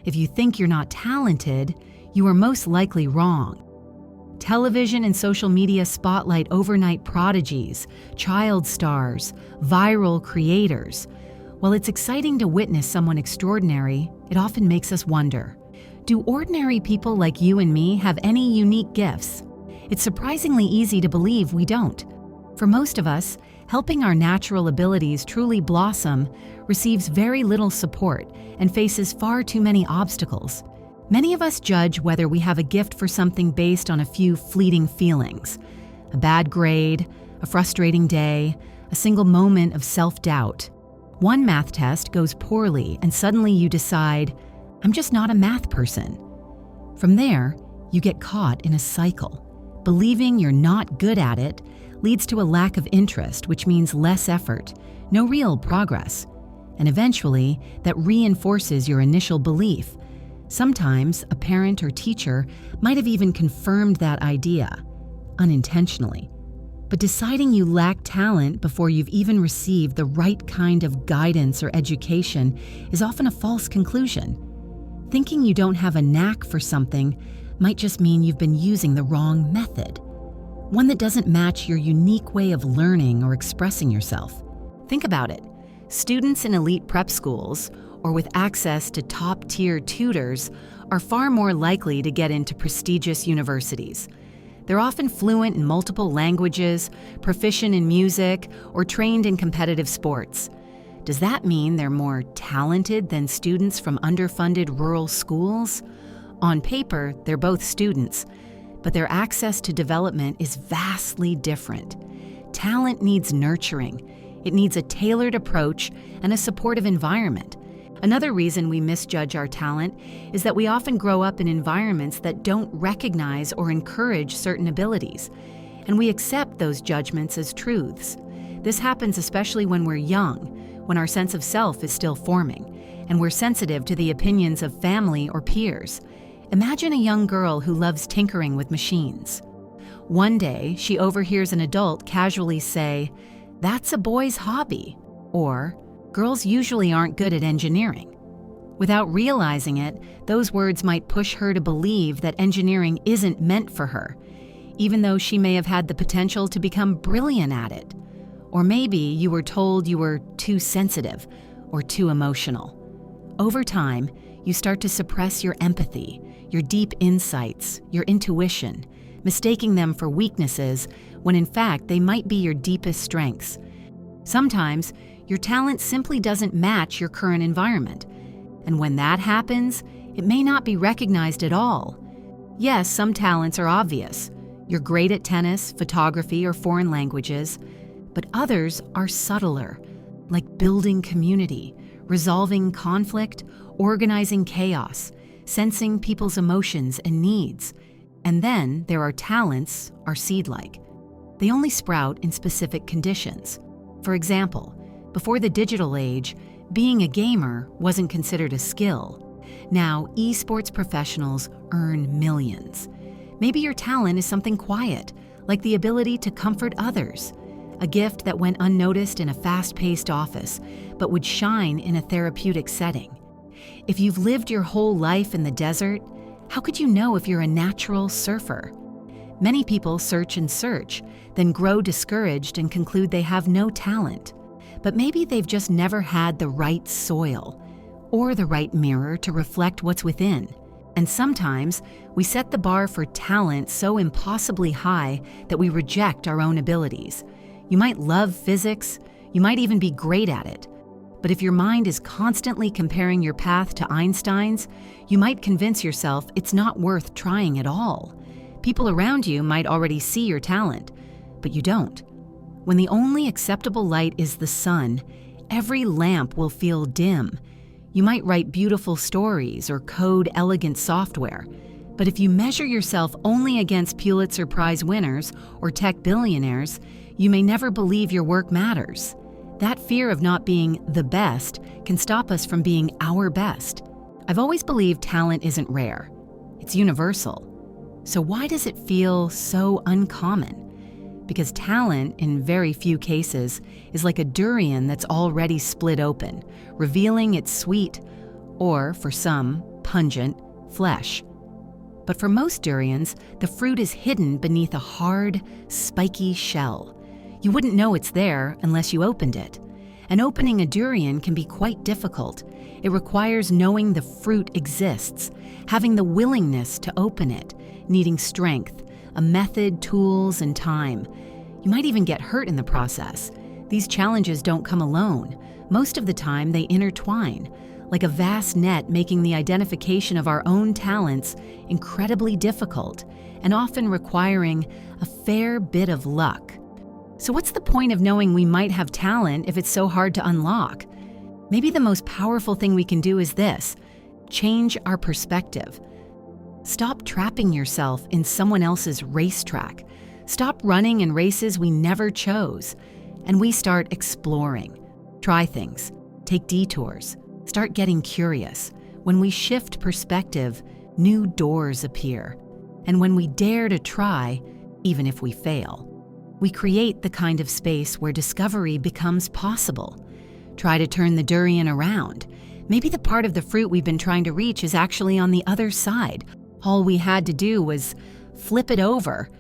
If you think you're not talented, you are most likely wrong. Television and social media spotlight overnight prodigies, child stars, viral creators. While it's exciting to witness someone extraordinary, it often makes us wonder, do ordinary people like you and me have any unique gifts? It's surprisingly easy to believe we don't. For most of us, helping our natural abilities truly blossom receives very little support and faces far too many obstacles. Many of us judge whether we have a gift for something based on a few fleeting feelings. A bad grade, a frustrating day, a single moment of self-doubt. One math test goes poorly and suddenly you decide, I'm just not a math person. From there, you get caught in a cycle. Believing you're not good at it leads to a lack of interest, which means less effort, no real progress. And eventually, that reinforces your initial belief. Sometimes a parent or teacher might have even confirmed that idea, unintentionally. But deciding you lack talent before you've even received the right kind of guidance or education is often a false conclusion. Thinking you don't have a knack for something might just mean you've been using the wrong method, one that doesn't match your unique way of learning or expressing yourself. Think about it. Students in elite prep schools, or with access to top-tier tutors, are far more likely to get into prestigious universities. They're often fluent in multiple languages, proficient in music, or trained in competitive sports. Does that mean they're more talented than students from underfunded rural schools? On paper, they're both students, but their access to development is vastly different. Talent needs nurturing. It needs a tailored approach and a supportive environment. Another reason we misjudge our talent is that we often grow up in environments that don't recognize or encourage certain abilities, and we accept those judgments as truths. This happens especially when we're young, when our sense of self is still forming, and we're sensitive to the opinions of family or peers. Imagine a young girl who loves tinkering with machines. One day, she overhears an adult casually say, "That's a boy's hobby," or "Girls usually aren't good at engineering." Without realizing it, those words might push her to believe that engineering isn't meant for her, even though she may have had the potential to become brilliant at it. Or maybe you were told you were too sensitive or too emotional. Over time, you start to suppress your empathy, your deep insights, your intuition, mistaking them for weaknesses when in fact they might be your deepest strengths. Sometimes, your talent simply doesn't match your current environment. And when that happens, it may not be recognized at all. Yes, some talents are obvious. You're great at tennis, photography, or foreign languages, but others are subtler, like building community, resolving conflict, organizing chaos, sensing people's emotions and needs. And then there are talents, are seed-like. They only sprout in specific conditions. For example, before the digital age, being a gamer wasn't considered a skill. Now, esports professionals earn millions. Maybe your talent is something quiet, like the ability to comfort others, a gift that went unnoticed in a fast-paced office, but would shine in a therapeutic setting. If you've lived your whole life in the desert, how could you know if you're a natural surfer? Many people search and search, then grow discouraged and conclude they have no talent. But maybe they've just never had the right soil or the right mirror to reflect what's within. And sometimes we set the bar for talent so impossibly high that we reject our own abilities. You might love physics, you might even be great at it. But if your mind is constantly comparing your path to Einstein's, you might convince yourself it's not worth trying at all. People around you might already see your talent, but you don't. When the only acceptable light is the sun, every lamp will feel dim. You might write beautiful stories or code elegant software, but if you measure yourself only against Pulitzer Prize winners or tech billionaires, you may never believe your work matters. That fear of not being the best can stop us from being our best. I've always believed talent isn't rare. It's universal. So why does it feel so uncommon? Because talent, in very few cases, is like a durian that's already split open, revealing its sweet, or for some, pungent flesh. But for most durians, the fruit is hidden beneath a hard, spiky shell. You wouldn't know it's there unless you opened it. And opening a durian can be quite difficult. It requires knowing the fruit exists, having the willingness to open it, needing strength, a method, tools, and time. You might even get hurt in the process. These challenges don't come alone. Most of the time, they intertwine, like a vast net, making the identification of our own talents incredibly difficult and often requiring a fair bit of luck. So what's the point of knowing we might have talent if it's so hard to unlock? Maybe the most powerful thing we can do is this: change our perspective. Stop trapping yourself in someone else's racetrack. Stop running in races we never chose. And we start exploring. Try things. Take detours. Start getting curious. When we shift perspective, new doors appear. And when we dare to try, even if we fail, we create the kind of space where discovery becomes possible. Try to turn the durian around. Maybe the part of the fruit we've been trying to reach is actually on the other side. All we had to do was flip it over,